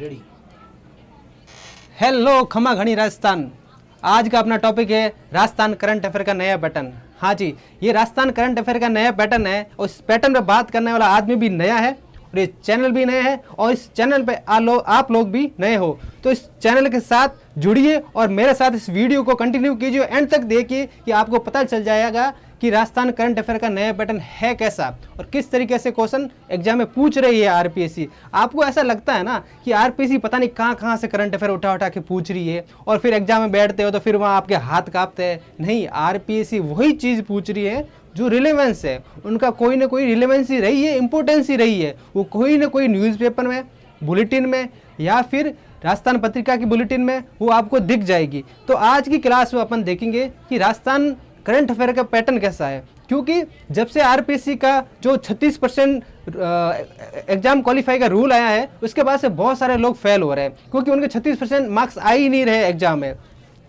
Ready. Hello खमा घनी राजस्थान। आज का अपना टॉपिक है राजस्थान करंट अफेयर का नया पैटर्न। हाँ जी, ये राजस्थान करंट अफेयर का नया पैटर्न है और इस पैटर्न पे बात करने वाला आदमी भी नया है और ये चैनल भी नया है और इस चैनल पे आप लोग भी नए हो, तो इस चैनल के साथ जुड़िए और मेरे साथ इस वीडियो को कंटिन्यू कीजिए, एंड तक देखिए कि आपको पता चल जाएगा कि राजस्थान करंट अफेयर का नया पैटर्न है कैसा और किस तरीके से क्वेश्चन एग्जाम में पूछ रही है आरपीएससी। आपको ऐसा लगता है ना कि आरपीएससी पता नहीं कहाँ से करंट अफेयर उठा उठा के पूछ रही है और फिर एग्जाम में बैठते हो तो फिर वहाँ आपके हाथ कांपते हैं। नहीं, आरपीएससी वही चीज़ पूछ रही है जो रिलेवेंस है, उनका कोई ना कोई रिलेवेंस ही रही है, इंपॉर्टेंस ही रही है। वो कोई ना कोई न्यूज़पेपर में, बुलेटिन में या फिर राजस्थान पत्रिका की बुलेटिन में वो आपको दिख जाएगी। तो आज की क्लास में अपन देखेंगे कि राजस्थान करंट अफेयर का पैटर्न कैसा है, क्योंकि जब से आरपीएससी का जो 36% एग्जाम क्वालिफाई का रूल आया है उसके बाद से बहुत सारे लोग फेल हो रहे हैं, क्योंकि उनके 36% मार्क्स आ ही नहीं रहे एग्जाम में।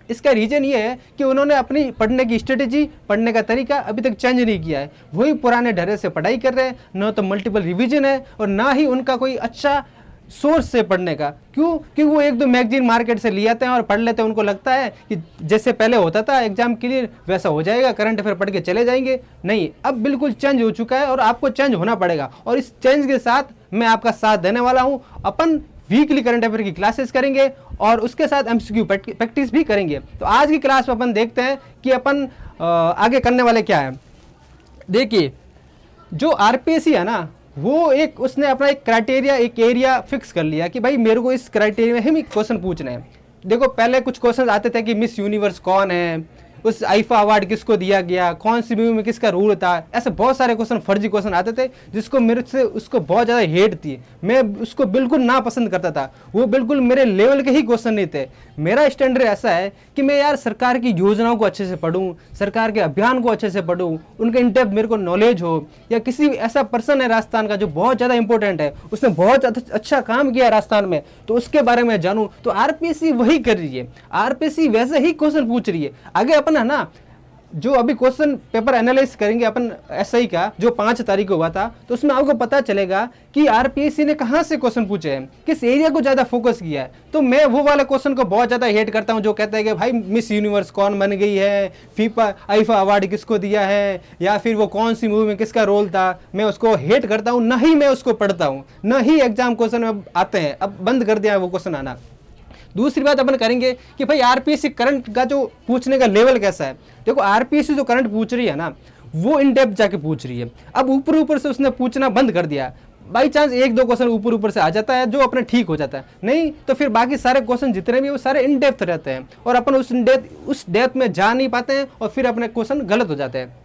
इसका रीजन ये है कि उन्होंने अपनी पढ़ने की स्ट्रेटेजी, पढ़ने का तरीका अभी तक चेंज नहीं किया है। वही पुराने ढर्रे से पढ़ाई कर रहे हैं, न तो मल्टीपल रिवीजन है और ना ही उनका कोई अच्छा सोर्स से पढ़ने का। क्यों? क्योंकि वो एक दो मैगजीन मार्केट से ले आते हैं और पढ़ लेते हैं। उनको लगता है कि जैसे पहले होता था एग्जाम क्लियर वैसा हो जाएगा, करंट अफेयर पढ़ के चले जाएंगे। नहीं, अब बिल्कुल चेंज हो चुका है और आपको चेंज होना पड़ेगा और इस चेंज के साथ मैं आपका साथ देने वाला हूँ। अपन वीकली करंट अफेयर की क्लासेस करेंगे और उसके साथ एमसीक्यू प्रैक्टिस भी करेंगे। तो आज की क्लास में अपन देखते हैं कि अपन आगे करने वाले क्या है। देखिए, जो आरपीएससी है ना, वो उसने अपना एक क्राइटेरिया, एक एरिया फिक्स कर लिया कि भाई मेरे को इस क्राइटेरिया में ही क्वेश्चन पूछना है। देखो, पहले कुछ क्वेश्चन आते थे कि मिस यूनिवर्स कौन है, उस आईफा अवार्ड किसको दिया गया, कौन सी मूवी में किसका रूल था। ऐसे बहुत सारे क्वेश्चन, फर्जी क्वेश्चन आते थे जिसको मेरे से उसको बहुत ज़्यादा हेट थी। मैं उसको बिल्कुल ना पसंद करता था, वो बिल्कुल मेरे लेवल के ही क्वेश्चन नहीं थे। मेरा स्टैंडर्ड ऐसा है कि मैं यार सरकार की योजनाओं को अच्छे से पढूं, सरकार के अभियान को अच्छे से पढूं, उनके इन डेप्थ मेरे को नॉलेज हो, या किसी ऐसा पर्सन है राजस्थान का जो बहुत ज़्यादा इंपॉर्टेंट है, उसने बहुत अच्छा काम किया है राजस्थान में, तो उसके बारे में जानूं। तो आरपीएससी वही कर रही है, आरपीएससी वैसे ही क्वेश्चन पूछ रही है। आगे अपन है ना, जो अभी क्वेश्चन पेपर एनालाइज करेंगे अपन एसआई का, जो 5 तारीख को हुआ था, तो उसमें आपको पता चलेगा कि आरपीएससी ने कहाँ से क्वेश्चन पूछे हैं, किस एरिया को ज़्यादा फोकस किया है। तो मैं वो वाला क्वेश्चन को बहुत ज़्यादा हेट करता हूँ जो कहता है कि भाई मिस यूनिवर्स कौन बन गई है, फीफा आईफा अवार्ड किसको दिया है, या फिर वो कौन सी मूवी में किसका रोल था। मैं उसको हेट करता हूँ, ना ही मैं उसको पढ़ता हूँ, ना ही एग्जाम क्वेश्चन में आते हैं। अब बंद कर दिया है वो क्वेश्चन आना। दूसरी बात अपन करेंगे कि भाई आरपीएससी करंट का जो पूछने का लेवल कैसा है। देखो, आरपीएससी जो करंट पूछ रही है ना, वो इन डेप्थ जाके पूछ रही है। अब ऊपर ऊपर से उसने पूछना बंद कर दिया। बाई चांस एक दो क्वेश्चन ऊपर ऊपर से आ जाता है जो अपने ठीक हो जाता है, नहीं तो फिर बाकी सारे क्वेश्चन जितने भी वो सारे इन डेप्थ रहते हैं और अपन उस डेप्थ में जा नहीं पाते हैं और फिर अपने क्वेश्चन गलत हो जाते हैं।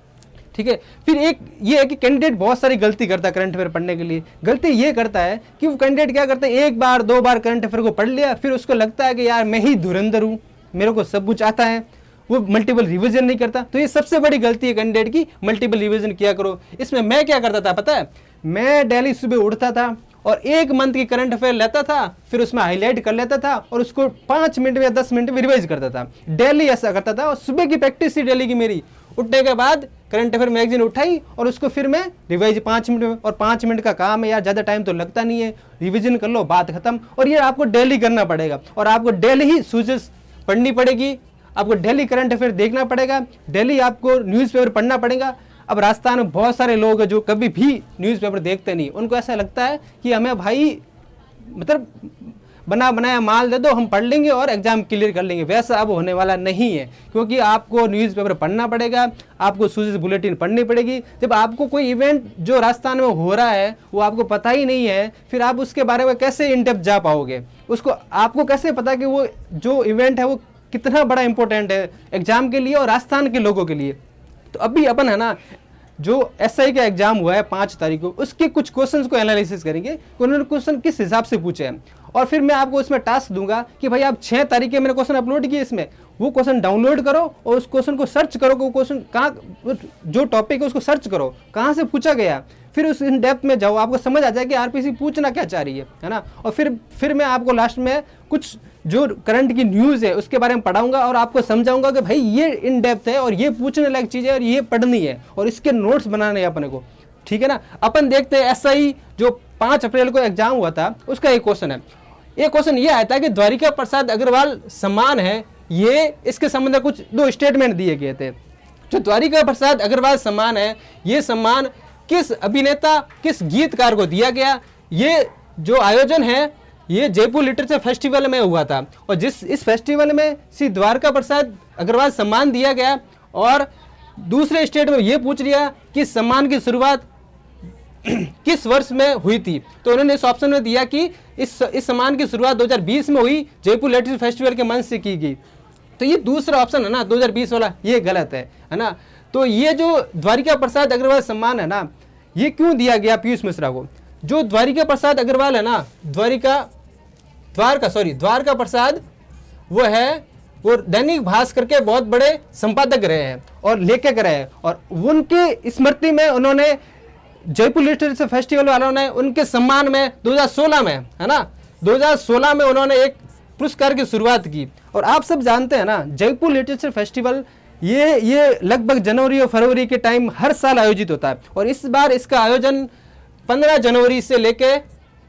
ठीक है। फिर एक ये है कि कैंडिडेट बहुत सारी गलती करता है करंट अफेयर पढ़ने के लिए। गलती ये करता है कि वो कैंडिडेट क्या करता है, एक बार दो बार करंट अफेयर को पढ़ लिया, फिर उसको लगता है कि यार मैं ही धुरंधर हूँ, मेरे को सब कुछ आता है। वो मल्टीपल रिवीजन नहीं करता। तो ये सबसे बड़ी गलती है कैंडिडेट की, मल्टीपल रिवीजन किया करो। इसमें मैं क्या करता था पता है, मैं डेली सुबह उठता था और 1 मंथ की करंट अफेयर लेता था, फिर उसमें हाईलाइट कर लेता था और उसको 5 मिनट या 10 मिनट में रिवाइज करता था। डेली ऐसा करता था और सुबह की प्रैक्टिस थी डेली की मेरी। उठने के बाद करंट अफेयर मैगजीन उठाई और उसको फिर मैं रिवाइज 5 मिनट में, और 5 मिनट का काम है यार, ज़्यादा टाइम तो लगता नहीं है, रिविजन कर लो, बात खत्म। और ये आपको डेली करना पड़ेगा और आपको डेली ही सूचेस पढ़नी पड़ेगी, आपको डेली करंट अफेयर देखना पड़ेगा, डेली आपको न्यूज़पेपर पढ़ना पड़ेगा। अब राजस्थान में बहुत सारे लोग हैं जो कभी भी न्यूज़पेपर देखते नहीं, उनको ऐसा लगता है कि हमें भाई मतलब बना बनाया माल दे दो, हम पढ़ लेंगे और एग्जाम क्लियर कर लेंगे। वैसा अब होने वाला नहीं है, क्योंकि आपको न्यूज़पेपर पढ़ना पड़ेगा, आपको सूचना बुलेटिन पढ़नी पड़ेगी। जब आपको कोई इवेंट जो राजस्थान में हो रहा है वो आपको पता ही नहीं है, फिर आप उसके बारे में कैसे इन डेप्थ जा पाओगे। उसको आपको कैसे पता कि वो जो इवेंट है वो कितना बड़ा इंपॉर्टेंट है एग्जाम के लिए और राजस्थान के लोगों के लिए। तो अभी अपन है ना, जो एसआई का एग्जाम हुआ है 5 तारीख को, उसके कुछ क्वेश्चंस को एनालिसिस करेंगे कि उन्होंने क्वेश्चन किस हिसाब से पूछे हैं। और फिर मैं आपको इसमें टास्क दूंगा कि भाई आप 6 तारीख के मैंने क्वेश्चन अपलोड किए, इसमें वो क्वेश्चन डाउनलोड करो और उस क्वेश्चन को सर्च करो कि वो क्वेश्चन कहाँ, जो टॉपिक है उसको सर्च करो कहाँ से पूछा गया, फिर उस इन डेप्थ में जाओ, आपको समझ आ जाए कि आरपीएससी पूछना क्या चाह रही है ना। और फिर मैं आपको लास्ट में कुछ जो करंट की न्यूज़ है उसके बारे में पढ़ाऊंगा और आपको समझाऊंगा कि भाई ये इन डेप्थ है और ये पूछने लायक चीज़ है और ये पढ़नी है और इसके नोट्स बनाने हैं अपने को। ठीक है ना। अपन देखते हैं एसआई जो 5 अप्रैल को एग्जाम हुआ था, उसका एक क्वेश्चन है, एक क्वेश्चन ये आता है कि द्वारिका प्रसाद अग्रवाल सम्मान है, ये इसके संबंध में कुछ 2 स्टेटमेंट दिए गए थे। जो द्वारिका प्रसाद अग्रवाल सम्मान है, ये सम्मान किस अभिनेता, किस गीतकार को दिया गया? ये जो आयोजन है ये जयपुर लिटरेचर फेस्टिवल में हुआ था, और इस फेस्टिवल में श्री द्वारिका प्रसाद अग्रवाल सम्मान दिया गया। और दूसरे स्टेट में ये पूछ लिया कि सम्मान की शुरुआत किस वर्ष में हुई थी, तो उन्होंने इस ऑप्शन में दिया कि इस सम्मान की शुरुआत 2020 में हुई, जयपुर लिटरेचर फेस्टिवल के मंच से की गई। तो ये दूसरा ऑप्शन है ना 2020 वाला, ये गलत है ना। तो ये जो द्वारिका प्रसाद अग्रवाल सम्मान है ना, ये क्यों दिया गया पीयूष मिश्रा को? जो द्वारिका प्रसाद अग्रवाल है ना, द्वारका प्रसाद वो दैनिक भास्कर के बहुत बड़े संपादक रहे हैं और लेखक रहे हैं, और उनके स्मृति में उन्होंने जयपुर लिटरेचर फेस्टिवल वालों ने उनके सम्मान में 2016 में, है ना, 2016 में उन्होंने एक पुरस्कार की शुरुआत की। और आप सब जानते हैं ना, जयपुर लिटरेचर फेस्टिवल ये लगभग जनवरी और फरवरी के टाइम हर साल आयोजित होता है, और इस बार इसका आयोजन 15 जनवरी से लेके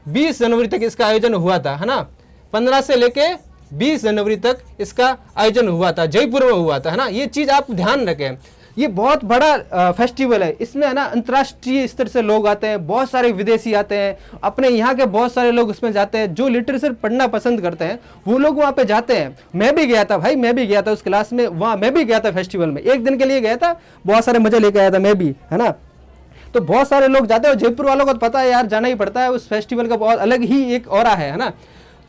20 जनवरी तक इसका आयोजन हुआ था, है ना। 15 से लेके 20 जनवरी तक इसका आयोजन हुआ था, जयपुर में हुआ था, है ना। ये चीज़ आप ध्यान रखें, ये बहुत बड़ा फेस्टिवल है। इसमें है ना अंतर्राष्ट्रीय स्तर से लोग आते हैं, बहुत सारे विदेशी आते हैं, अपने यहाँ के बहुत सारे लोग उसमें जाते हैं, जो लिटरेचर पढ़ना पसंद करते हैं वो लोग वहाँ पे जाते हैं। मैं भी गया था भाई, मैं भी गया था उस क्लास में, वहाँ मैं भी गया था फेस्टिवल में, 1 दिन के लिए गया था, बहुत सारे मजे लेके आया था मैं भी, है ना। तो बहुत सारे लोग जाते हैं, और जयपुर वालों को तो पता है यार, जाना ही पड़ता है, उस फेस्टिवल का बहुत अलग ही एक ऑरा है ना।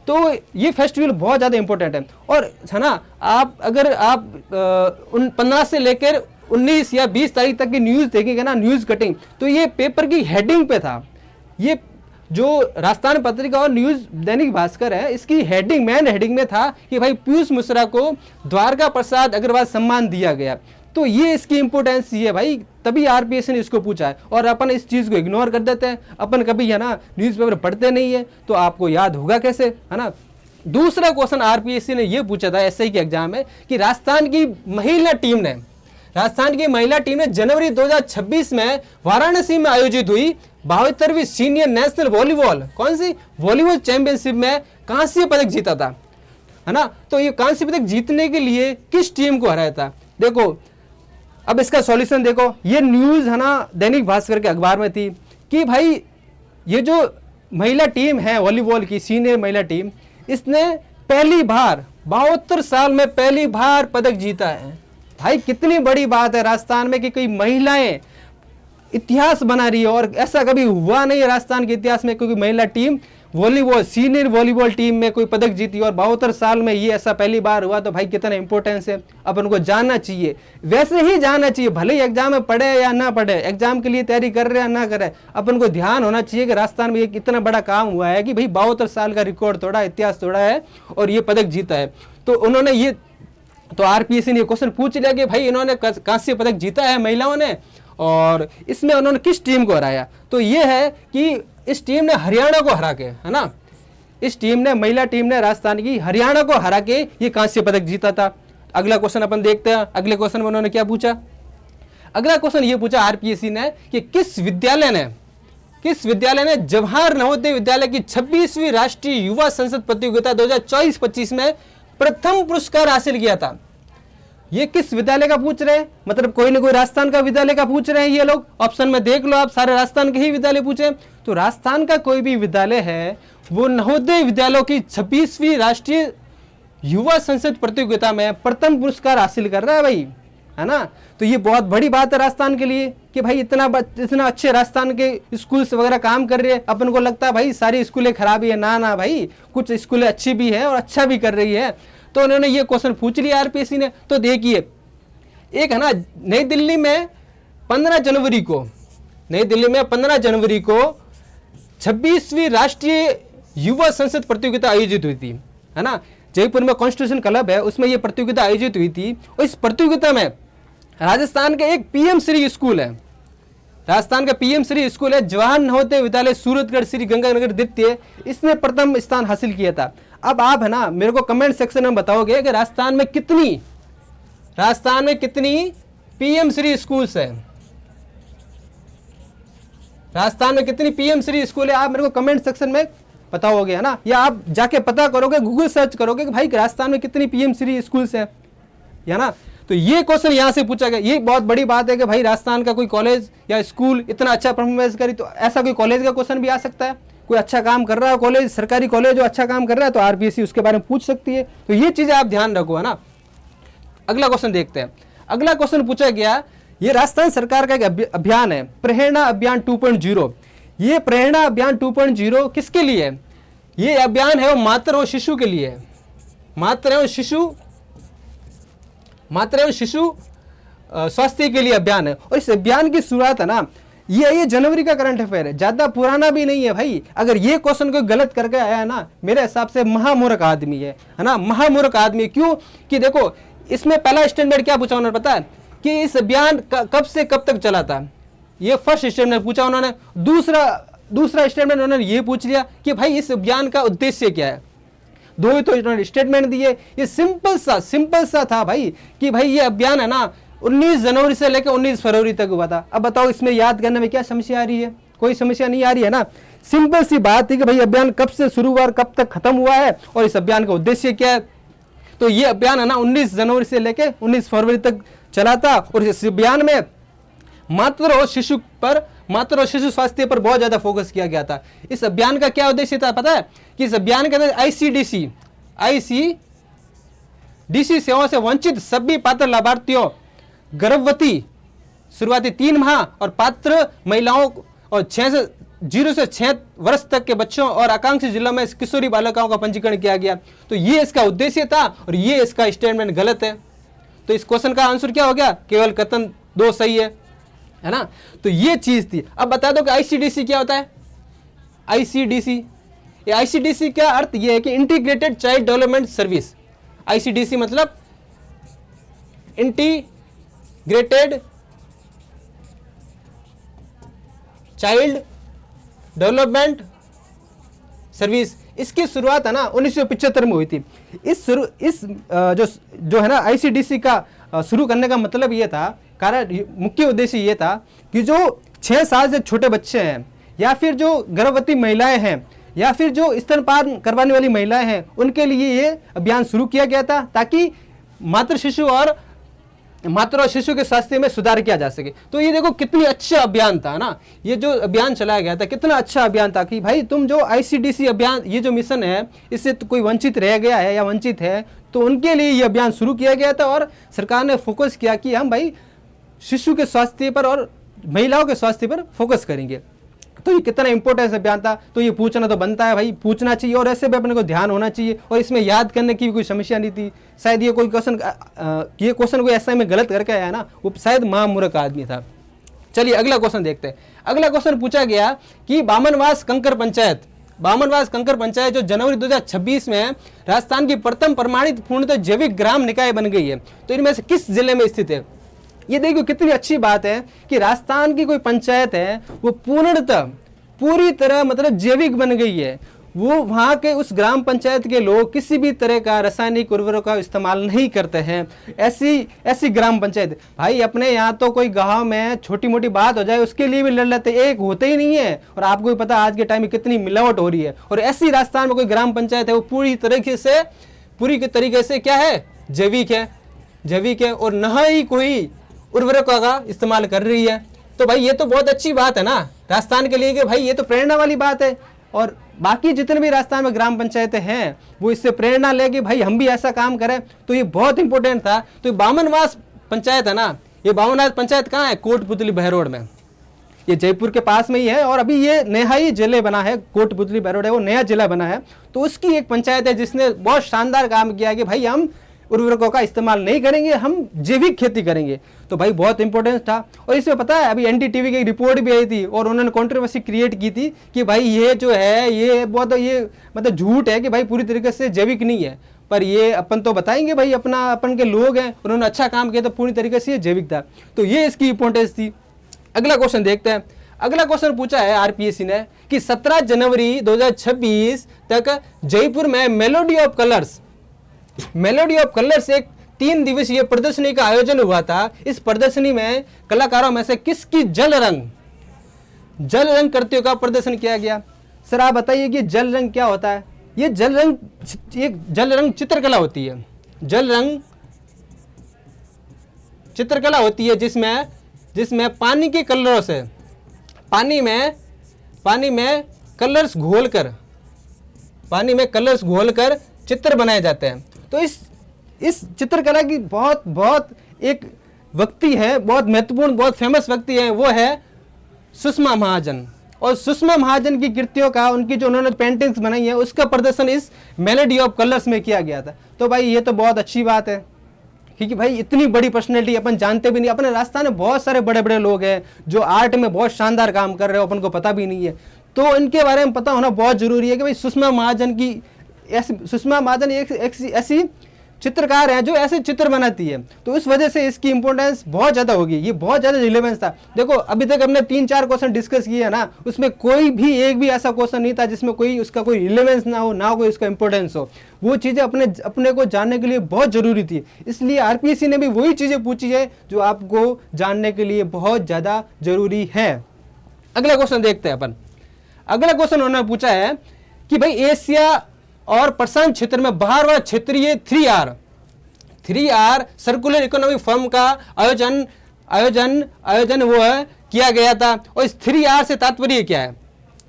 तो ये फेस्टिवल बहुत ज़्यादा इंपॉर्टेंट है, और है ना, अगर आप 15 से लेकर 19 या 20 तारीख तक की न्यूज़ देखेंगे ना, न्यूज़ कटिंग, तो ये पेपर की हेडिंग पे था। ये जो राजस्थान पत्रिका और न्यूज़ दैनिक भास्कर है, इसकी हेडिंग, मेन हेडिंग में था कि भाई पीयूष मिश्रा को द्वारका प्रसाद अग्रवाल सम्मान दिया गया। तो ये इसकी इंपोर्टेंस ये है भाई, तभी आरपीएससी ने इसको पूछा है, और अपन इस चीज़ को इग्नोर कर देते हैं, अपन कभी, है ना, न्यूज़पेपर पढ़ते नहीं है, तो आपको याद होगा कैसे, है ना। दूसरा क्वेश्चन आरपीएससी ने ये पूछा था एसआई के एग्जाम में कि राजस्थान की महिला टीम ने जनवरी 2026 में वाराणसी में आयोजित हुई 72वीं सीनियर नेशनल वॉलीबॉल, कौन सी वॉलीबॉल चैंपियनशिप में कांस्य पदक जीता था, है ना। तो ये कांस्य पदक जीतने के लिए किस टीम को हराया था? देखो अब इसका सॉल्यूशन देखो, ये न्यूज़ है ना दैनिक भास्कर के अखबार में थी कि भाई ये जो महिला टीम है वॉलीबॉल की, सीनियर महिला टीम, इसने पहली बार 72 साल में पहली बार पदक जीता है। भाई कितनी बड़ी बात है राजस्थान में कि कोई महिलाएं इतिहास बना रही है, और ऐसा कभी हुआ नहीं है राजस्थान के इतिहास में, क्योंकि महिला team volleyball, senior volleyball team में कोई पदक जीती, और 72 साल में ये ऐसा पहली बार हुआ। तो भाई कितना इंपॉर्टेंस है, अपन को जानना चाहिए, वैसे ही जानना चाहिए, भले ही एग्जाम में पढ़े या ना पढ़े, एग्जाम के लिए तैयारी कर रहे या ना करे, अपन को ध्यान होना चाहिए कि राजस्थान में एक इतना बड़ा काम हुआ है कि भाई 72 साल का रिकॉर्ड तोड़ा, इतिहास तोड़ा है, और ये पदक जीता है। तो उन्होंने ये, तो आरपीएससी ने क्वेश्चन पूछ लिया कि भाई इन्होंने कांस्य पदक जीता है महिलाओं ने, और इसमें उन्होंने किस टीम को हराया? तो ये है कि इस टीम ने हरियाणा को हरा के, है ना, इस टीम ने, महिला टीम ने राजस्थान की हरियाणा को हरा के ये कांस्य पदक जीता था। अगला क्वेश्चन अपन देखते हैं, अगले क्वेश्चन में उन्होंने क्या पूछा? अगला क्वेश्चन ये पूछा आरपीएससी ने कि किस विद्यालय ने जवाहर नवोदय विद्यालय की 26वीं राष्ट्रीय युवा संसद प्रतियोगिता 2024-25 में प्रथम पुरस्कार हासिल किया था? ये किस विद्यालय का पूछ रहे हैं, मतलब कोई ना कोई राजस्थान का विद्यालय का पूछ रहे हैं ये लोग। ऑप्शन में देख लो आप, सारे राजस्थान के ही विद्यालय पूछे। तो राजस्थान का कोई भी विद्यालय है वो नवोदय विद्यालयों की 26वीं राष्ट्रीय युवा संसद प्रतियोगिता में प्रथम पुरस्कार हासिल कर रहा है भाई, है ना। तो ये बहुत बड़ी बात है राजस्थान के लिए कि भाई इतना अच्छे राजस्थान के स्कूल्स वगैरह काम कर रहे हैं। अपन को लगता है भाई सारी स्कूलें खराब ही है, ना भाई, कुछ स्कूलें अच्छी भी है और अच्छा भी कर रही है। तो उन्होंने ये क्वेश्चन पूछ लिया आरपीएससी ने। तो देखिए, एक है ना, नई दिल्ली में 15 जनवरी को 26वीं राष्ट्रीय युवा संसद प्रतियोगिता आयोजित हुई थी, है ना। जयपुर में कॉन्स्टिट्यूशन क्लब है, उसमें यह प्रतियोगिता आयोजित हुई थी, और इस प्रतियोगिता में राजस्थान का एक पीएम श्री स्कूल है, राजस्थान का पीएम श्री स्कूल है, जवाहर नवोदय विद्यालय सूरतगढ़ श्री गंगानगर द्वितीय, इसने प्रथम स्थान हासिल किया था। अब आप है ना मेरे को कमेंट सेक्शन में बताओगे कि राजस्थान में कितनी पीएम श्री स्कूल्स है, राजस्थान में कितनी पीएम श्री स्कूल है, आप मेरे को कमेंट सेक्शन में पता हो गया ना, या आप जाके पता करोगे, गूगल सर्च करोगे कि भाई राजस्थान में कितनी पीएम श्री स्कूल्स हैं, है ना। तो ये क्वेश्चन यहाँ से पूछा गया। ये बहुत बड़ी बात है कि भाई राजस्थान का कोई कॉलेज या स्कूल इतना अच्छा परफॉर्मेंस करी, तो ऐसा कोई कॉलेज का क्वेश्चन भी आ सकता है। कोई अच्छा काम कर रहा है कॉलेज, सरकारी कॉलेज जो अच्छा काम कर रहा है, तो आरपीएससी उसके बारे में पूछ सकती है। तो ये चीजें आप ध्यान रखो, है ना। अगला क्वेश्चन देखते हैं। अगला क्वेश्चन पूछा गया, ये राजस्थान सरकार का एक अभियान है, प्रेरणा अभियान 2.0। ये प्रेरणा अभियान 2.0 किसके लिए है? ये अभियान है वो मातृ और शिशु के लिए है। मातृ एवं शिशु स्वास्थ्य के लिए अभियान है। और इस अभियान की शुरुआत है ना, ये जनवरी का करंट अफेयर है, ज्यादा पुराना भी नहीं है भाई। अगर ये क्वेश्चन कोई गलत करके आया है ना, मेरे हिसाब से महामूर्ख आदमी है ना, महामूर्ख आदमी। क्यों कि देखो, इसमें पहला स्टैंडर्ड क्या पूछा उन्होंने पता है कि इस अभियान कब से कब तक चला था। ये फर्स्ट स्टेटमेंट पूछा उन्होंने। दूसरा स्टेटमेंट उन्होंने ये पूछ लिया कि भाई इस अभियान का उद्देश्य क्या है। दो ही तो इन्होंने स्टेटमेंट दिए। ये सिंपल सा था भाई कि भाई ये अभियान है ना 19 जनवरी से लेकर 19 फरवरी तक हुआ था। अब बताओ इसमें याद करने में क्या समस्या आ रही है? कोई समस्या नहीं आ रही है ना। सिंपल सी बात है कि भाई अभियान कब से शुरू हुआ और कब तक खत्म हुआ है और इस अभियान का उद्देश्य क्या है। तो ये अभियान है ना 19 जनवरी से लेकर 19 फरवरी तक चला था। और इस अभियान में मातृ और शिशु स्वास्थ्य पर बहुत ज्यादा फोकस किया गया था। इस अभियान का क्या उद्देश्य था पता है? कि इस अभियान के अंदर आईसीडीसी सेवाओं से वंचित सभी पात्र लाभार्थियों, गर्भवती, शुरुआती 3 माह और पात्र महिलाओं और 0 से 6 वर्ष तक के बच्चों और आकांक्षी जिलों में किशोरी बालिकाओं का पंजीकरण किया गया। तो ये इसका उद्देश्य था और ये इसका स्टेटमेंट गलत है। तो इस क्वेश्चन का आंसर क्या हो गया? केवल कथन 2 सही है ना। तो ये चीज थी। अब बता दो कि आईसीडीसी क्या होता है? आईसीडीसी का अर्थ ये है कि इंटीग्रेटेड चाइल्ड डेवलपमेंट सर्विस। आईसीडीसी मतलब इंटीग्रेटेड चाइल्ड डेवलपमेंट सर्विस। इसकी शुरुआत है ना 1975 में हुई थी। जो है ना आईसीडीसी का शुरू करने का मतलब ये था, मुख्य उद्देश्य ये था कि जो 6 साल से छोटे बच्चे हैं या फिर जो गर्भवती महिलाएं हैं या फिर जो स्तनपान करवाने वाली महिलाएं हैं, उनके लिए ये अभियान शुरू किया गया था ताकि मातृ और शिशु के स्वास्थ्य में सुधार किया जा सके। तो ये देखो कितनी अच्छा अभियान था ना। ये जो अभियान चलाया गया था कितना अच्छा अभियान था कि भाई तुम जो आईसीडीसी अभियान, ये जो मिशन है, इससे तो कोई वंचित रह गया है या वंचित है तो उनके लिए ये अभियान शुरू किया गया था। और सरकार ने फोकस किया कि हम भाई शिशु के स्वास्थ्य पर और महिलाओं के स्वास्थ्य पर फोकस करेंगे। तो ये कितना इंपॉर्टेंट अभियान था। तो ये पूछना तो बनता है भाई, पूछना चाहिए और ऐसे भी अपने को ध्यान होना चाहिए। और इसमें याद करने की भी कोई समस्या नहीं थी। शायद ये क्वेश्चन कोई ऐसा में गलत करके आया ना, वो शायद महामूर्ख आदमी था। चलिए अगला क्वेश्चन देखते हैं। अगला क्वेश्चन पूछा गया कि बामनवास कंकर पंचायत जो जनवरी 2026 में राजस्थान की प्रथम प्रमाणित पूर्णतः जैविक ग्राम निकाय बन गई है, तो इनमें से किस जिले में स्थित है? ये देखो कितनी अच्छी बात है कि राजस्थान की कोई पंचायत है वो पूरी तरह मतलब जैविक बन गई है। वो वहाँ के उस ग्राम पंचायत के लोग किसी भी तरह का रासायनिक उर्वरक का इस्तेमाल नहीं करते हैं। ऐसी ग्राम पंचायत भाई, अपने यहाँ तो कोई गांव में छोटी मोटी बात हो जाए उसके लिए भी लड़ लेते, एक होते ही नहीं है। और आपको भी पता आज के टाइम में कितनी मिलावट हो रही है। और ऐसी राजस्थान में कोई ग्राम पंचायत है वो पूरी तरीके से क्या है? जैविक है और न ही कोई उर्वरकों का इस्तेमाल कर रही है। तो भाई ये तो बहुत अच्छी बात है ना राजस्थान के लिए कि भाई ये तो प्रेरणा वाली बात है। और बाकी जितने भी राजस्थान में ग्राम पंचायतें हैं वो इससे प्रेरणा ले कि भाई हम भी ऐसा काम करें। तो ये बहुत इंपॉर्टेंट था। तो बामनवास पंचायत है ना, ये बामनवास पंचायत कहाँ है? कोटपुतली बहरोड में। ये जयपुर के पास में ही है और अभी ये नया ही जिले बना है। कोटपुतली बहरोड है वो नया जिला बना है। तो उसकी एक पंचायत है जिसने बहुत शानदार काम किया कि भाई हम उर्वरकों का इस्तेमाल नहीं करेंगे, हम जैविक खेती करेंगे। तो भाई बहुत इंपॉर्टेंस था। और इसमें पता है अभी एनडीटीवी की रिपोर्ट भी आई थी और उन्होंने कंट्रोवर्सी क्रिएट की थी कि भाई ये जो है ये मतलब झूठ है कि भाई पूरी तरीके से जैविक नहीं है। पर ये अपन तो बताएंगे भाई, अपन के लोग हैं, उन्होंने अच्छा काम किया तो पूरी तरीके से ये जैविक था। तो ये इसकी इंपॉर्टेंस थी। अगला क्वेश्चन देखते हैं। अगला क्वेश्चन पूछा है आरपीएससी ने कि 17 जनवरी 2026 तक जयपुर में मेलोडी ऑफ कलर्स एक 3 दिवसीय प्रदर्शनी का आयोजन हुआ था। इस प्रदर्शनी में कलाकारों में से किसकी जल रंग करतियों का प्रदर्शन किया गया? सर आप बताइए कि जल रंग क्या होता है? ये जल रंग चित्रकला होती है। जल रंग चित्रकला होती है जिसमें पानी के कलरों से पानी में कलर्स घोलकर चित्र बनाए जाते हैं। तो इस चित्रकला की बहुत एक व्यक्ति है, बहुत महत्वपूर्ण, बहुत फेमस व्यक्ति है, वो है सुषमा महाजन। और सुषमा महाजन की कृतियों का, उनकी जो उन्होंने पेंटिंग्स बनाई है, उसका प्रदर्शन इस मेलोडी ऑफ कलर्स में किया गया था। तो भाई ये तो बहुत अच्छी बात है, क्योंकि भाई इतनी बड़ी पर्सनैलिटी अपन जानते भी नहीं। अपने राजस्थान में बहुत सारे बड़े बड़े लोग हैं जो आर्ट में बहुत शानदार काम कर रहे हो, अपन को पता भी नहीं है। तो इनके बारे में पता होना बहुत जरूरी है कि भाई सुषमा महाजन एक ऐसी चित्रकार है जो ऐसे चित्र बनाती है। तो इस वजह से इसकी इंपॉर्टेंस बहुत ज़्यादा होगी, ये बहुत ज़्यादा रिलेवेंस था। देखो अभी तक हमने 3-4 क्वेश्चन डिस्कस किए हैं ना, उसमें कोई भी एक भी ऐसा क्वेश्चन नहीं था जिसमें उसका कोई रिलेवेंस ना हो कोई उसका इंपॉर्टेंस हो। वो चीज़ें अपने को जानने के लिए बहुत ज़रूरी थी, इसलिए आरपीएससी ने भी वही चीज़ें पूछी है जो आपको जानने के लिए बहुत ज़्यादा जरूरी है। अगला क्वेश्चन देखते हैं अपन। अगला क्वेश्चन उन्होंने पूछा है कि भाई एशिया और प्रशांत क्षेत्र में बाहर वाला क्षेत्रीय 3R सर्कुलर इकोनॉमिक फॉर्म का आयोजन वो है किया गया था। और इस 3R से तात्पर्य क्या है?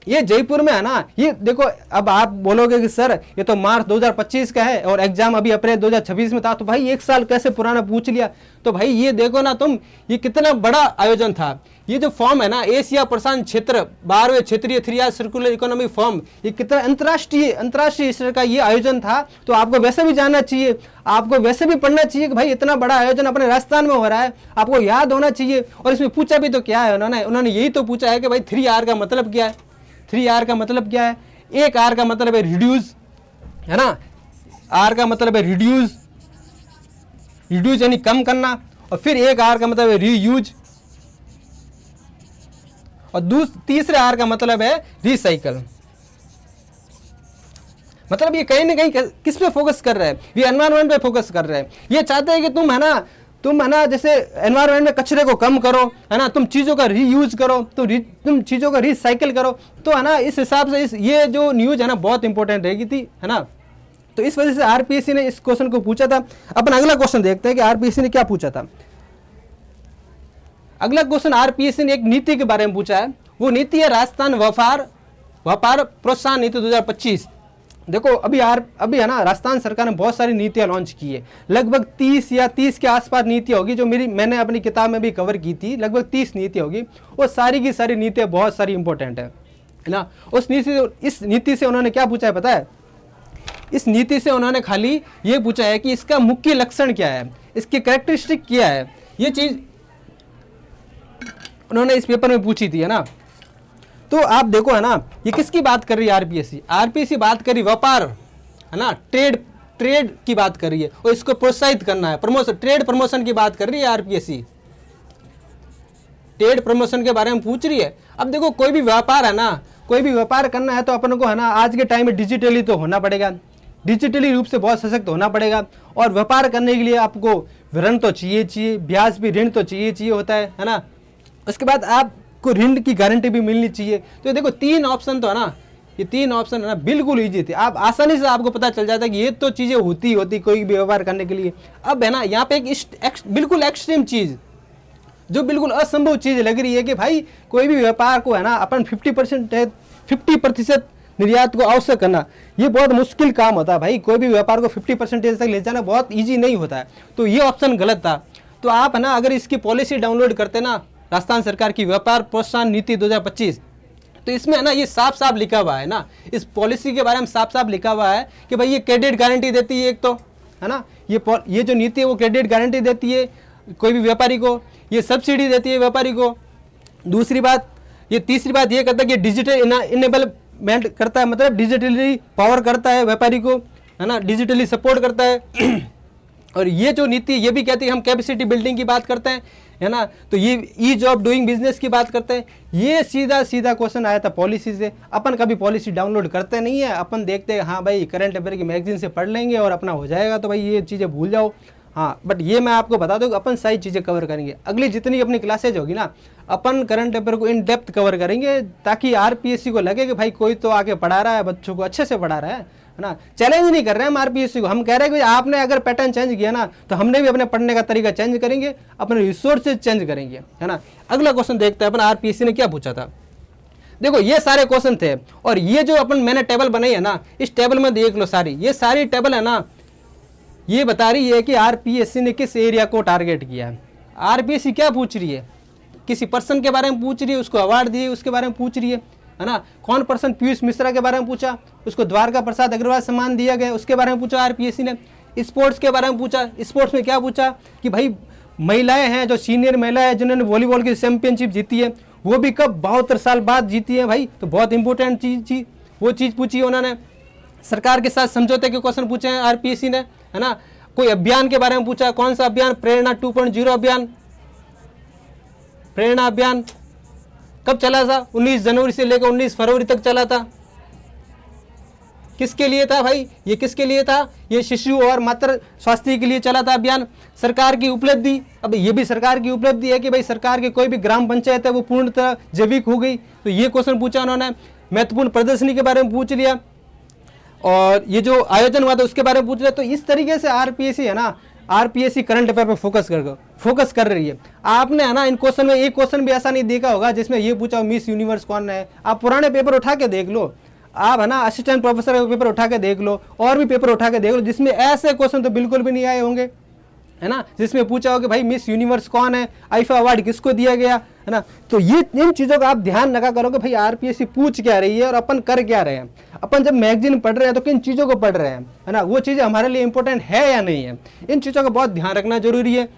ये जयपुर में है ना। ये देखो, अब आप बोलोगे कि सर ये तो मार्च 2025 का है और एग्जाम अभी अप्रैल 2026 में था, तो भाई एक साल कैसे पुराना पूछ लिया? तो भाई ये देखो ना तुम, ये कितना बड़ा आयोजन था। ये जो फॉर्म है ना, एशिया प्रशांत क्षेत्र 12वें क्षेत्रीय 3R सर्कुलर इकोनॉमिक फॉर्म, ये कितना अंतर्राष्ट्रीय स्तर का ये आयोजन था। तो आपको वैसे भी जानना चाहिए, आपको वैसे भी पढ़ना चाहिए कि भाई इतना बड़ा आयोजन अपने राजस्थान में हो रहा है, आपको याद होना चाहिए। और इसमें पूछा भी तो क्या है उन्होंने यही तो पूछा है कि भाई 3R का मतलब क्या है। 3R का मतलब क्या है? एक R का मतलब है रिड्यूस, है ना। R का मतलब है रिड्यूस यानी कम करना, और फिर एक R का मतलब है रीयूज, और तीसरे R का मतलब है रिसाइकल। मतलब ये कहीं ना कहीं किस पे फोकस कर रहे हैं? ये एनवायरनमेंट पे फोकस कर रहे हैं। ये चाहते हैं कि तुम है ना जैसे एनवायरनमेंट में कचरे को कम करो, है ना, तुम चीज़ों का रीयूज करो, तुम चीज़ों का रिसाइकिल करो। तो है ना, इस हिसाब से ये जो न्यूज है ना बहुत इंपॉर्टेंट रहेगी थी, है ना। तो इस वजह से आरपीएससी ने इस क्वेश्चन को पूछा था। अपन अगला क्वेश्चन देखते हैं कि आरपीएससी ने क्या पूछा था। अगला क्वेश्चन आरपीएससी ने एक नीति के बारे में पूछा है। वो नीति है राजस्थान व्यापार प्रोत्साहन नीति 2025। देखो अभी है ना, राजस्थान सरकार ने बहुत सारी नीतियां लॉन्च की है। लगभग 30 के आसपास नीतियां होगी, जो मैंने अपनी किताब में भी कवर की थी। लगभग 30 नीतियां होगी, और सारी की सारी नीतियां बहुत सारी इंपॉर्टेंट है ना। इस नीति से उन्होंने क्या पूछा है पता है? इस नीति से उन्होंने खाली ये पूछा है कि इसका मुख्य लक्षण क्या है, इसकी कैरेक्टरिस्टिक क्या है। ये चीज उन्होंने इस पेपर में पूछी थी, है ना। तो आप देखो, है ना, ये किसकी बात कर रही है आरपीएससी बात कर रही व्यापार, है ना, ट्रेड की बात कर रही है, और इसको प्रोत्साहित करना है, ट्रेड प्रमोशन की बात कर रही है आरपीएससी। ट्रेड प्रमोशन के बारे में पूछ रही है। अब देखो कोई भी व्यापार है ना, कोई भी व्यापार करना है तो अपन को है ना आज के टाइम में डिजिटली तो होना पड़ेगा, डिजिटली रूप से बहुत सशक्त होना पड़ेगा। और व्यापार करने के लिए आपको ऋण तो चाहिए, ब्याज भी ऋण तो चाहिए होता है ना। उसके बाद आपको ऋण की गारंटी भी मिलनी चाहिए। तो देखो 3 ऑप्शन तो है ना, ये 3 ऑप्शन है ना बिल्कुल ईजी थे। आप आसानी से आपको पता चल जाता है कि ये तो चीज़ें होती कोई भी व्यापार करने के लिए। अब है ना यहाँ पे एक बिल्कुल एक्सट्रीम चीज़, जो बिल्कुल असंभव चीज़ लग रही है कि भाई कोई भी व्यापार को है ना अपन 50% निर्यात को आवश्यक करना, ये बहुत मुश्किल काम होता है भाई। कोई भी व्यापार को 50% तक ले जाना बहुत ईजी नहीं होता है। तो ये ऑप्शन गलत था। तो आप है ना अगर इसकी पॉलिसी डाउनलोड करते ना, राजस्थान सरकार की व्यापार प्रोत्साहन नीति 2025, तो इसमें है ना ये साफ साफ लिखा हुआ है ना, इस पॉलिसी के बारे में साफ साफ लिखा हुआ है कि भाई ये क्रेडिट गारंटी देती है, एक तो है ना ये जो नीति है वो क्रेडिट गारंटी देती है कोई भी व्यापारी को, ये सब्सिडी देती है व्यापारी को। दूसरी बात, ये तीसरी बात ये कहता है कि डिजिटल इनेबलमेंट करता है, मतलब डिजिटली पावर करता है व्यापारी को, है ना, डिजिटली सपोर्ट करता है। और ये जो नीति ये भी कहती है हम कैपेसिटी बिल्डिंग की बात करते हैं, है ना, तो ये ईज ऑफ डूइंग बिजनेस की बात करते हैं। ये सीधा क्वेश्चन आया था पॉलिसी से। अपन कभी पॉलिसी डाउनलोड करते नहीं है, अपन देखते हैं हाँ भाई करंट अफेयर की मैगजीन से पढ़ लेंगे और अपना हो जाएगा। तो भाई ये चीज़ें भूल जाओ, हाँ, बट ये मैं आपको बता दूं कि अपन सारी चीज़ें कवर करेंगे। अगली जितनी अपनी क्लासेज होगी ना, अपन करंट अफेयर को इन डेप्थ कवर करेंगे, ताकि आरपीएससी को लगे कि भाई कोई तो आके पढ़ा रहा है, बच्चों को अच्छे से पढ़ा रहा है ना। चैलेंज नहीं कर रहे हैं हम आरपीएससी को, हम कह रहे हैं कि आपने अगर पैटर्न चेंज किया ना, तो हमने भी अपने पढ़ने का तरीका चेंज करेंगे, अपने रिसोर्सेज चेंज करेंगे, है ना। अगला क्वेश्चन देखते हैं अपन, आरपीएससी ने क्या पूछा था। देखो ये सारे क्वेश्चन थे, और ये जो अपन मैंने टेबल बनाई है ना, इस टेबल में देख लो सारी, ये सारी टेबल है ना, ये बता रही है कि आरपीएससी ने किस एरिया को टारगेट किया है। आरपीएससी क्या पूछ रही है, किसी पर्सन के बारे में पूछ रही है, उसको अवार्ड दिए उसके बारे में पूछ रही है ना। कौन पर्सन, पीयूष मिश्रा के बारे में पूछा, उसको द्वारका प्रसाद अग्रवाल सम्मान दिया गया, उसके बारे में पूछा आरपीएससी ने। स्पोर्ट्स के बारे में पूछा, स्पोर्ट्स में क्या पूछा कि भाई महिलाएं हैं जो सीनियर महिला है जिन्होंने वॉलीबॉल की चैंपियनशिप जीती है, वो भी कब 72 साल बाद जीती है भाई, तो बहुत इंपॉर्टेंट चीज वो चीज़ पूछी है उन्होंने। सरकार के साथ समझौते के क्वेश्चन पूछे हैं आरपीएससी ने, है ना। कोई अभियान के बारे में पूछा, कौन सा अभियान, प्रेरणा 2.0 अभियान। प्रेरणा अभियान कब चला था, 19 जनवरी से लेकर 19 फरवरी तक चला था। किसके लिए था भाई, ये किसके लिए था, ये शिशु और मातृ स्वास्थ्य के लिए चला था अभियान। सरकार की उपलब्धि, अब ये भी सरकार की उपलब्धि है कि भाई सरकार की कोई भी ग्राम पंचायत है वो पूर्णतः जैविक हो गई, तो ये क्वेश्चन पूछा उन्होंने। महत्वपूर्ण प्रदर्शनी के बारे में पूछ लिया, और ये जो आयोजन हुआ था उसके बारे में पूछ लिया। तो इस तरीके से आरपीएससी है ना, आरपीएससी करंट अफेयर पर फोकस कर रही है। आपने है ना इन क्वेश्चन में एक क्वेश्चन भी ऐसा नहीं देखा होगा जिसमें ये पूछा मिस यूनिवर्स कौन है। आप पुराने पेपर उठा के देख लो, आप है ना असिस्टेंट प्रोफेसर का पेपर उठा के देख लो, और भी पेपर उठा के देख लो, जिसमें ऐसे क्वेश्चन तो बिल्कुल भी नहीं आए होंगे, है ना। जिसमें पूछा हो कि भाई मिस यूनिवर्स कौन है, आईफा अवार्ड किसको दिया गया, है ना। तो ये इन चीज़ों का आप ध्यान रखा करो कि भाई आरपीएससी पूछ क्या रही है और अपन कर क्या रहे हैं। अपन जब मैगजीन पढ़ रहे हैं तो किन चीज़ों को पढ़ रहे हैं, है ना, वो चीज़ें हमारे लिए इंपॉर्टेंट है या नहीं है, इन चीज़ों का बहुत ध्यान रखना जरूरी है।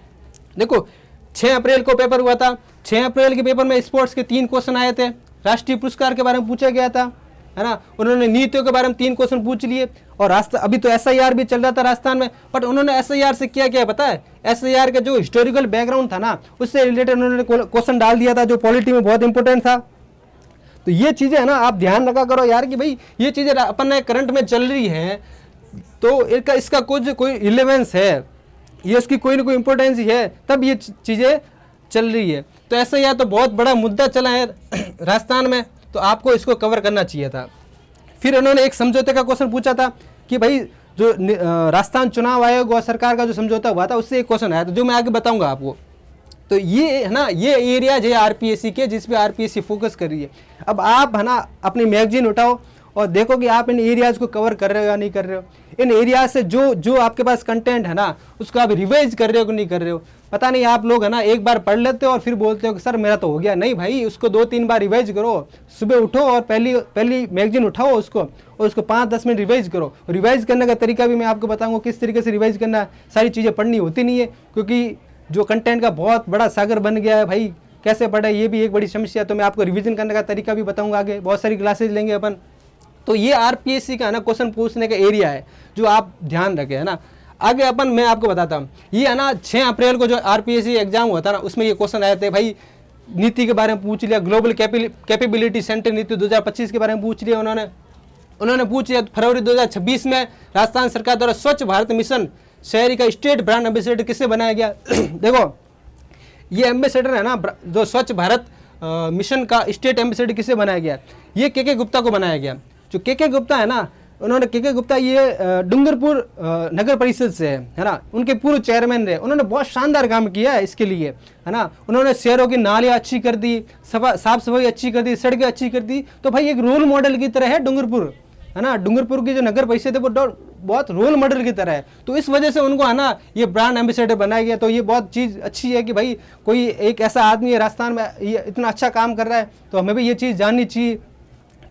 देखो 6 अप्रैल को पेपर हुआ था, 6 अप्रैल के पेपर में स्पोर्ट्स के 3 क्वेश्चन आए थे, राष्ट्रीय पुरस्कार के बारे में पूछा गया था, है ना। उन्होंने नीतियों के बारे में 3 क्वेश्चन पूछ लिए, और अभी तो एसआईआर भी चल रहा था राजस्थान में, बट उन्होंने एसआईआर से क्या किया पता है, एसआईआर का जो हिस्टोरिकल बैकग्राउंड था ना, उससे रिलेटेड उन्होंने क्वेश्चन डाल दिया था जो पॉलिटी में बहुत इंपॉर्टेंट था। तो ये चीज़ें है ना आप ध्यान रखा करो यार कि भाई ये चीज़ें अपन करंट में चल रही है, तो इसका कोई रिलेवेंस है, ये उसकी कोई ना कोई इंपॉर्टेंस है, तब ये चीज़ें चल रही है। तो एसआईआर तो बहुत बड़ा मुद्दा चला है राजस्थान में, तो आपको इसको कवर करना चाहिए था। फिर उन्होंने एक समझौते का क्वेश्चन पूछा था कि भाई जो राजस्थान चुनाव आयोग और सरकार का जो समझौता हुआ था उससे एक क्वेश्चन आया था, जो मैं आगे बताऊंगा आपको। तो ये है ना, ये एरिया जो है आरपीएससी के, जिस पे आरपीएससी फोकस कर रही है। अब आप है ना अपनी मैगजीन उठाओ और देखो कि आप इन एरियाज को कवर कर रहे हो या नहीं कर रहे हो। इन एरियाज से जो आपके पास कंटेंट है ना, उसको आप रिवाइज कर रहे हो कि नहीं कर रहे हो। पता नहीं आप लोग है ना एक बार पढ़ लेते हो और फिर बोलते हो कि सर मेरा तो हो गया। नहीं भाई, उसको 2-3 बार रिवाइज करो। सुबह उठो और पहली मैगजीन उठाओ उसको, और उसको 5-10 मिनट रिवाइज करो। रिवाइज करने का तरीका भी मैं आपको बताऊंगा किस तरीके से रिवाइज करना। सारी चीज़ें पढ़नी होती नहीं है, क्योंकि जो कंटेंट का बहुत बड़ा सागर बन गया है भाई, कैसे पढ़े ये भी एक बड़ी समस्या। तो मैं आपको रिवीजन करने का तरीका भी बताऊंगा, आगे बहुत सारी क्लासेज लेंगे अपन। तो ये आरपीएससी का ना क्वेश्चन पूछने का एरिया है जो आप ध्यान रखें, है ना। आगे अपन मैं आपको बताता हूँ, ये है ना 6 अप्रैल को जो आरपीएससी एग्जाम हुआ था ना, उसमें ये क्वेश्चन आए थे भाई। नीति के बारे में पूछ लिया, ग्लोबल कैपेबिलिटी सेंटर नीति 2025 के बारे में पूछ लिया उन्होंने पूछ लिया। फरवरी 2026 में राजस्थान सरकार द्वारा स्वच्छ भारत मिशन शहरी का स्टेट ब्रांड एम्बेसडर किससे बनाया गया। देखो ये एम्बेसडर है ना, जो स्वच्छ भारत मिशन का स्टेट एम्बेसडर किससे बनाया गया, ये के गुप्ता को बनाया गया। जो के गुप्ता है ना, उन्होंने के गुप्ता ये डूंगरपुर नगर परिषद से है ना, उनके पूर्व चेयरमैन रहे। उन्होंने बहुत शानदार काम किया है इसके लिए, है ना। उन्होंने शहरों की नालियाँ अच्छी कर दी, साफ सफाई अच्छी कर दी, सड़कें अच्छी कर दी। तो भाई एक रोल मॉडल की तरह है डूंगरपुर, है ना। डूंगरपुर की जो नगर परिषद है वो बहुत रोल मॉडल की तरह है। तो इस वजह से उनको है ना ये ब्रांड एम्बेसडर बनाया गया। तो ये बहुत चीज़ अच्छी है कि भाई कोई एक ऐसा आदमी है राजस्थान में, ये इतना अच्छा काम कर रहा है, तो हमें भी ये चीज़ जाननी चाहिए।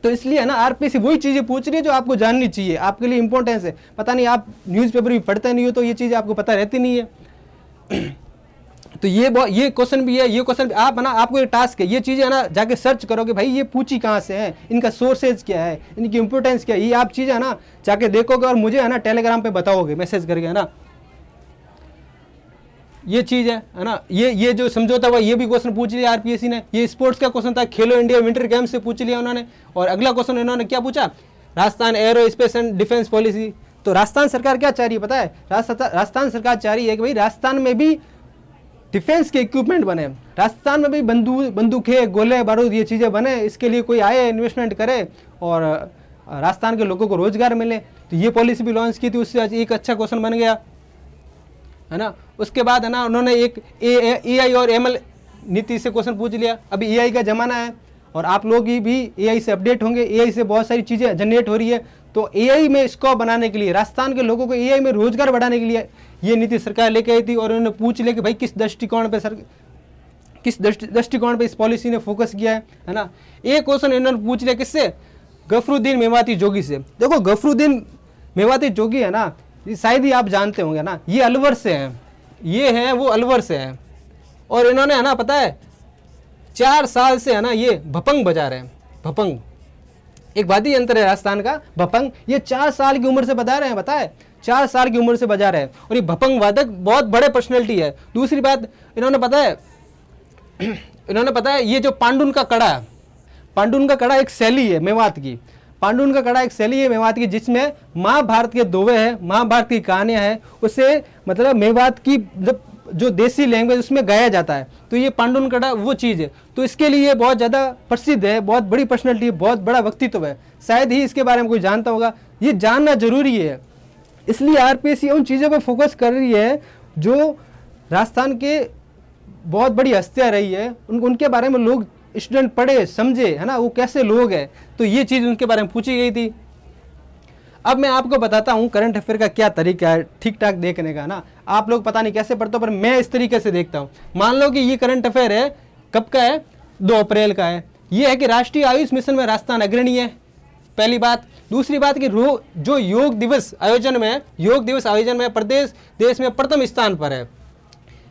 तो इसलिए है ना आरपीएससी वही चीज़ें पूछ रही है जो आपको जाननी चाहिए, आपके लिए इंपॉर्टेंस है। पता नहीं आप न्यूज़पेपर भी पढ़ते नहीं हो तो ये चीज़ आपको पता रहती नहीं है। तो ये क्वेश्चन भी है, ये क्वेश्चन आप है ना, आपको ये टास्क है, ये चीज़ें है ना जाके सर्च करो कि भाई ये पूछी कहाँ से है, इनका सोर्सेज क्या है, इनकी इंपॉर्टेंस क्या है। ये आप चीज़ें है ना जाके देखोगे और मुझे है ना टेलीग्राम पे बताओगे मैसेज करके, है ना। ये चीज़ है ना। ये जो समझौता हुआ ये भी क्वेश्चन पूछ लिया आरपीएससी ने। ये स्पोर्ट्स का क्वेश्चन था, खेलो इंडिया विंटर गेम्स से पूछ लिया उन्होंने। और अगला क्वेश्चन इन्होंने क्या पूछा, Rajasthan arrow space and defence policy तो राजस्थान सरकार क्या चाह रही है पता है? राजस्थान सरकार चाह रही है कि भाई राजस्थान में भी डिफेंस के इक्विपमेंट बने, राजस्थान में भी बंदूकें, गोले बारूद, ये चीज़ें बने, इसके लिए कोई आए इन्वेस्टमेंट करे और राजस्थान के लोगों को रोजगार मिले। तो ये पॉलिसी भी लॉन्च की थी, उससे आज एक अच्छा क्वेश्चन बन गया, है ना। उसके बाद है ना उन्होंने एक AI और ML नीति से क्वेश्चन पूछ लिया। अभी AI का ज़माना है और आप लोग भी AI से अपडेट होंगे, AI से बहुत सारी चीज़ें जनरेट हो रही है। तो AI में स्कोप बनाने के लिए, राजस्थान के लोगों को AI में रोजगार बढ़ाने के लिए ये नीति सरकार लेके आई थी। और उन्होंने पूछ लिया कि भाई किस दृष्टिकोण पे इस पॉलिसी ने फोकस किया है ना। एक क्वेश्चन इन्होंने पूछ लिया किससे? गफरुद्दीन मेवाती जोगी से। देखो गफरुद्दीन मेवाती जोगी है ना, ये शायद ही आप जानते होंगे ना, ये अलवर से हैं, ये हैं वो अलवर से हैं। और इन्होंने है ना पता है 4 साल से है ना ये भपंग बजा रहे हैं। भपंग एक वाद्य यंत्र है राजस्थान का, भपंग। ये 4 साल की उम्र से बजा रहे हैं, पता है 4 साल की उम्र से बजा रहे हैं। और ये भपंग वादक बहुत बड़े पर्सनैलिटी है। दूसरी बात इन्होंने पता है ये जो पांडुन का कड़ा है, पांडुन का कड़ा एक शैली है मेवात की। पांडुन का कड़ा एक शैली है मेवात की जिसमें महाभारत के दोहे हैं, महाभारत की कहानियां हैं, उसे मतलब मेवात की जो देसी लैंग्वेज उसमें गाया जाता है। तो ये पांडुन कड़ा वो चीज़ है। तो इसके लिए बहुत ज़्यादा प्रसिद्ध है, बहुत बड़ी पर्सनैलिटी है, बहुत बड़ा व्यक्तित्व है। शायद ही इसके बारे में कोई जानता होगा, ये जानना जरूरी है। इसलिए RPSC उन चीज़ों पर फोकस कर रही है जो राजस्थान के बहुत बड़ी हस्तियाँ रही है, उनके बारे में लोग स्टूडेंट पढ़े समझे, है ना, वो कैसे लोग हैं। तो ये चीज़ उनके बारे में पूछी गई थी। अब मैं आपको बताता हूँ करंट अफेयर का क्या तरीका है ठीक ठाक देखने का ना। आप लोग पता नहीं कैसे पढ़ते हो, पर मैं इस तरीके से देखता हूँ। मान लो कि ये करंट अफेयर है, कब का है? 2 अप्रैल का है। ये है कि राष्ट्रीय आयुष मिशन में राजस्थान अग्रणी है, पहली बात। दूसरी बात कि जो योग दिवस आयोजन में प्रदेश देश में प्रथम स्थान पर है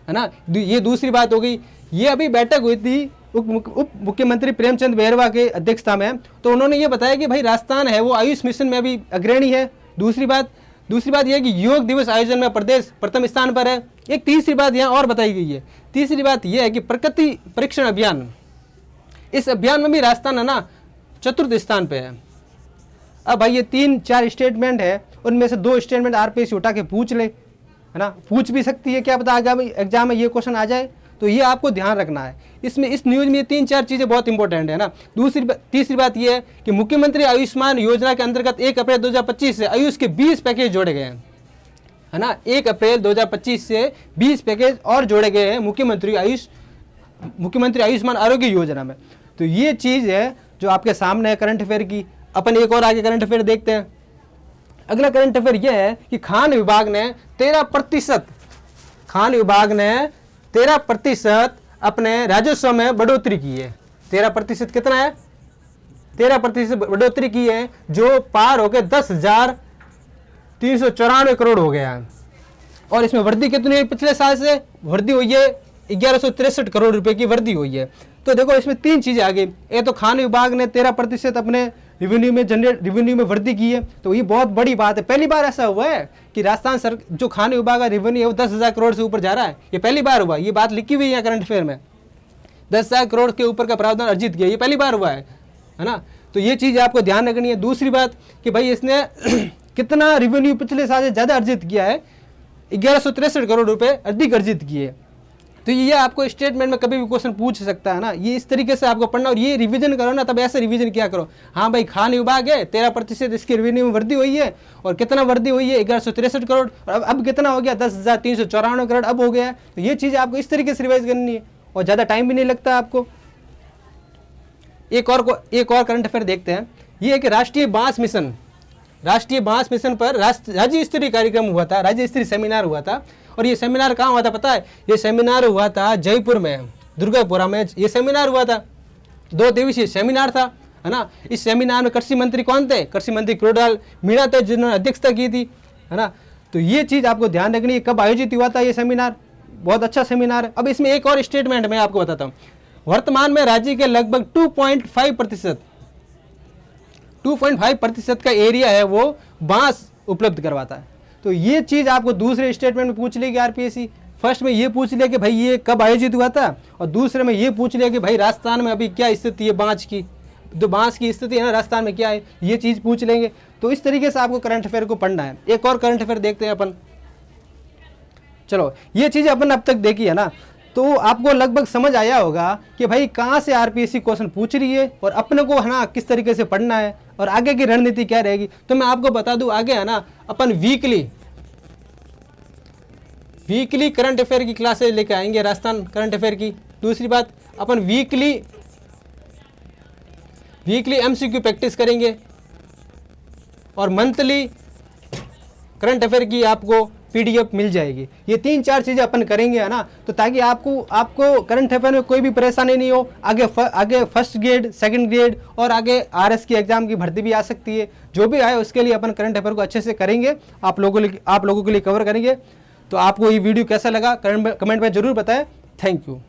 ना। ये दूसरी बात हो गई। ये अभी बैठक हुई थी उप मुख्यमंत्री प्रेमचंद बैरवा के अध्यक्षता में, तो उन्होंने ये बताया कि भाई राजस्थान है वो आयुष मिशन में अभी अग्रणी है। दूसरी बात यह है कि योग दिवस आयोजन में प्रदेश प्रथम स्थान पर है। एक तीसरी बात यहाँ और बताई गई है। तीसरी बात यह है कि प्रकृति परीक्षण अभियान, इस अभियान में भी राजस्थान है ना 4th स्थान पे है। अब भाई ये 3-4 स्टेटमेंट है, उनमें से 2 स्टेटमेंट RPSC उठा के पूछ ले, है ना, पूछ भी सकती है, क्या पता आगामी एग्जाम में ये क्वेश्चन आ जाए। तो ये आपको ध्यान रखना है। इसमें इस न्यूज़ में 3-4 चीज़ें बहुत इंपॉर्टेंट है ना। तीसरी बात ये है कि मुख्यमंत्री आयुष्मान योजना के अंतर्गत 1 अप्रैल 2025 से आयुष के 20 पैकेज जोड़े गए हैं, है ना। 1 अप्रैल 2025 से 20 पैकेज और जोड़े गए हैं मुख्यमंत्री आयुष्मान आरोग्य योजना में। तो ये चीज़ है जो आपके सामने है करंट अफेयर की। अपन एक और आगे करंट अफेयर देखते हैं। अगला करंट अफेयर यह है कि खान विभाग ने 13% अपने राजस्व में बढ़ोतरी की है। 13% कितना है? 13% बढ़ोतरी की है, जो पार होकर 10,394 करोड़ हो गया है। और इसमें वृद्धि कितनी हुई? पिछले साल से वृद्धि हुई है 1163 करोड़ रुपए की वृद्धि हुई है। तो देखो इसमें 3 चीजें आ गई। एक तो खान विभाग ने 13% अपने रिवेन्यू में वृद्धि की है, तो ये बहुत बड़ी बात है। पहली बार ऐसा हुआ है कि राजस्थान जो खान विभाग का रिवेन्यू है वो 10,000 करोड़ से ऊपर जा रहा है। ये पहली बार हुआ, ये बात लिखी हुई है करंट अफेयर में। 10,000 करोड़ के ऊपर का प्रावधान अर्जित किया, ये पहली बार हुआ है ना। तो ये चीज़ आपको ध्यान रखनी है। दूसरी बात कि भाई इसने कितना रिवेन्यू पिछले साल से ज़्यादा अर्जित किया है, 1163 करोड़ रुपए अधिक अर्जित किए। तो ये आपको स्टेटमेंट में कभी भी क्वेश्चन पूछ सकता है ना। ये इस तरीके से आपको पढ़ना और ये रिवीजन करो ना, तब ऐसे रिवीजन किया करो। हाँ भाई खान विभाग है, 13% इसकी रेवेन्यू में वृद्धि हुई है, और कितना वृद्धि हुई है? 1163 करोड़। और अब कितना हो गया? 10,394 करोड़ अब हो गया है। तो ये चीज़ आपको इस तरीके से रिवाइज करनी है और ज़्यादा टाइम भी नहीं लगता आपको। एक और करंट अफेयर देखते हैं। ये है कि राष्ट्रीय बांस मिशन पर राज्य स्तरीय कार्यक्रम हुआ था, राज्य स्तरीय सेमिनार हुआ था। और ये सेमिनार कहाँ हुआ था पता है? ये सेमिनार हुआ था जयपुर में, दुर्गापुरा में ये सेमिनार हुआ था। 2 दिवसीय सेमिनार था, है ना। इस सेमिनार में कृषि मंत्री कौन थे? कृषि मंत्री कृपाल मीणा थे, जिन्होंने अध्यक्षता की थी, है ना। तो ये चीज़ आपको ध्यान रखनी है। कब आयोजित हुआ था ये सेमिनार? बहुत अच्छा सेमिनार है। अब इसमें एक और स्टेटमेंट मैं आपको बताता हूँ। वर्तमान में राज्य के लगभग 2.5% का एरिया है वो बांस उपलब्ध करवाता है। तो ये चीज़ आपको दूसरे स्टेटमेंट में पूछ लेगी RPSC। फर्स्ट में ये पूछ लिया कि भाई ये कब आयोजित हुआ था, और दूसरे में ये पूछ लिया कि भाई राजस्थान में अभी क्या स्थिति है बांस की। जो बांस की स्थिति है ना राजस्थान में क्या है, ये चीज़ पूछ लेंगे। तो इस तरीके से आपको करंट अफेयर को पढ़ना है। एक और करंट अफेयर देखते हैं अपन। चलो, ये चीज़ अपन अब तक देखी है ना, तो आपको लगभग समझ आया होगा कि भाई कहाँ से आरपीएससी क्वेश्चन पूछ रही है और अपने को है ना किस तरीके से पढ़ना है और आगे की रणनीति क्या रहेगी। तो मैं आपको बता दूं, आगे है ना अपन वीकली करंट अफेयर की क्लासेज लेके आएंगे, राजस्थान करंट अफेयर की। दूसरी बात, अपन वीकली एमसीक्यू प्रैक्टिस करेंगे और मंथली करंट अफेयर की आपको पीडीएफ मिल जाएगी। ये 3-4 चीज़ें अपन करेंगे है ना, तो ताकि आपको करंट अफेयर में कोई भी परेशानी नहीं हो। आगे फर्स्ट ग्रेड, सेकंड ग्रेड और आगे आरएस की एग्जाम की भर्ती भी आ सकती है। जो भी आए उसके लिए अपन करंट अफेयर को अच्छे से करेंगे, आप लोगों के लिए कवर करेंगे। तो आपको ये वीडियो कैसा लगा कमेंट में जरूर बताएं। Thank you.